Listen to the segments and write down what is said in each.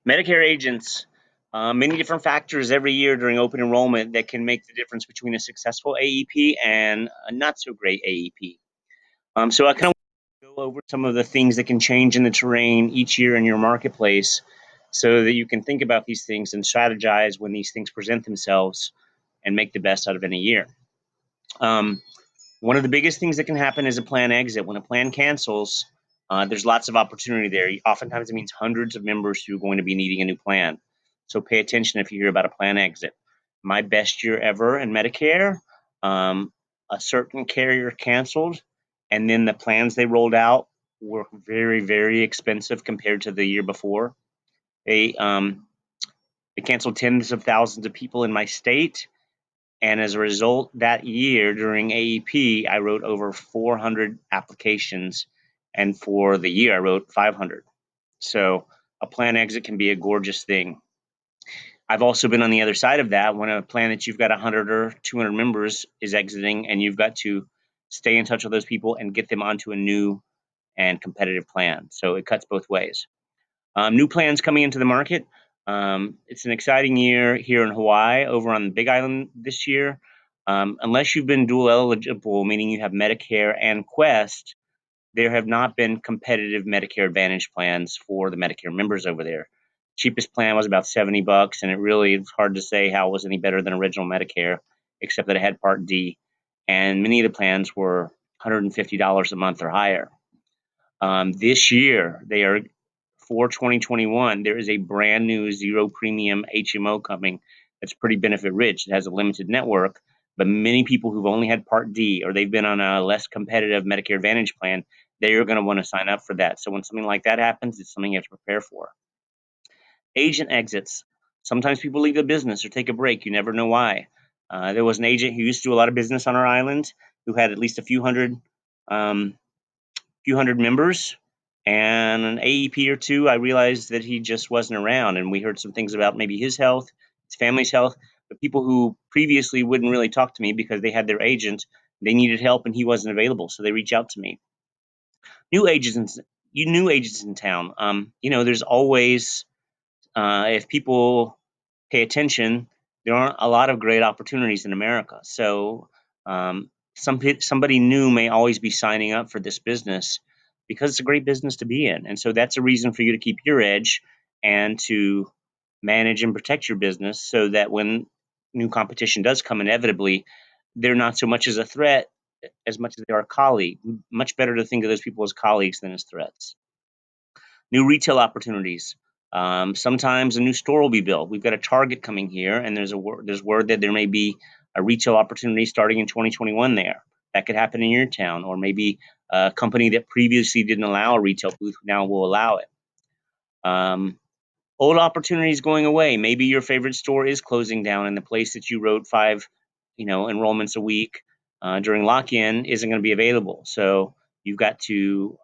Medicare agents, many different factors every year during open enrollment that can make the difference between a successful AEP and a not so great AEP. So I kind of go over some of the things that can change in the terrain each year in your marketplace so that you can think about these things and strategize when these things present themselves and make the best out of any year. Um, One of the biggest things that can happen is a plan exit. When a plan cancels, there's lots of opportunity there. Oftentimes, it means hundreds of members who are going to be needing a new plan. So pay attention if you hear about a plan exit. My best year ever in Medicare, um, a certain carrier canceled, and then the plans they rolled out were very, very expensive compared to the year before. They um, they canceled tens of thousands of people in my state, and as a result, that year during AEP, I wrote over 400 applications. And for the year, I wrote 500. So a plan exit can be a gorgeous thing. I've also been on the other side of that when a plan that you've got 100 or 200 members is exiting, and you've got to stay in touch with those people and get them onto a new and competitive plan. So it cuts both ways. New plans coming into the market. It's an exciting year here in Hawaii, over on the Big Island this year. Unless you've been dual eligible, meaning you have Medicare and Quest, there have not been competitive Medicare Advantage plans for the Medicare members over there. Cheapest plan was about $70, and it really is hard to say how it was any better than original Medicare, except that it had Part D, and many of the plans were $150 a month or higher. This year, they are for 2021. There is a brand new zero premium HMO coming that's pretty benefit rich. It has a limited network, but many people who've only had Part D or they've been on a less competitive Medicare Advantage plan, they are going to want to sign up for that. So when something like that happens, it's something you have to prepare for. Agent exits. Sometimes people leave the business or take a break. You never know why. There was an agent who used to do a lot of business on our island who had at least a um, few hundred members, and an AEP or two, I realized that he just wasn't around. And we heard some things about maybe his health, his family's health, but people who previously wouldn't really talk to me because they had their agent, they needed help and he wasn't available. So they reach out to me. New agents, new agents in town. There's always, if people pay attention, there aren't a lot of great opportunities in America. So somebody new may always be signing up for this business because it's a great business to be in. And so that's a reason for you to keep your edge and to manage and protect your business so that when new competition does come inevitably, they're not so much as a threat as much as they are a colleague. Much better to think of those people as colleagues than as threats. New retail opportunities. Sometimes a new store will be built. We've got a Target coming here, and there's word that there may be a retail opportunity starting in 2021 there. That could happen in your town, or maybe a company that previously didn't allow a retail booth now will allow it. Old opportunities going away. Maybe your favorite store is closing down, and the place that you wrote five, enrollments a week during lock-in isn't going to be available. So you've got to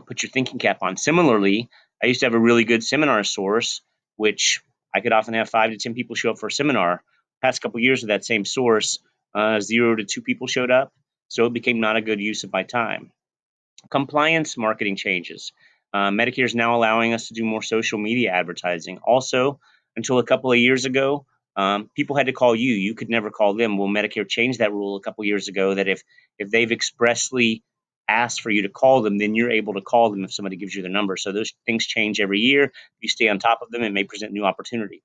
put your thinking cap on. Similarly, I used to have a really good seminar source, which I could often have 5 to 10 people show up for a seminar. Past couple of years of that same source, 0 to 2 people showed up, so it became not a good use of my time. Compliance marketing changes. Medicare is now allowing us to do more social media advertising. Also, until a couple of years ago, people had to call you. You could never call them. Well, Medicare changed that rule a couple of years ago that if they've expressly asked for you to call them, then you're able to call them if somebody gives you the number. So those things change every year. If you stay on top of them, it may present new opportunity.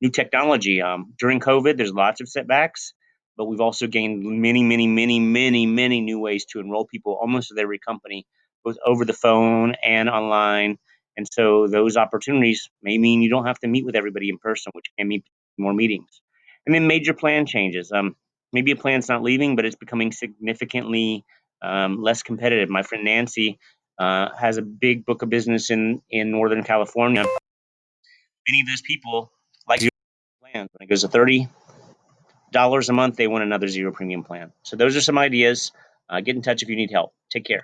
New technology. During COVID, there's lots of setbacks, but we've also gained many, many, many, many, many new ways to enroll people almost with every company, both over the phone and online. And so those opportunities may mean you don't have to meet with everybody in person, which can mean more meetings. And then major plan changes. Maybe a plan's not leaving, but it's becoming significantly less competitive. My friend Nancy has a big book of business in Northern California. Many of those people like zero plans. When it goes to $30 a month, they want another zero premium plan. So those are some ideas. Get in touch if you need help. Take care.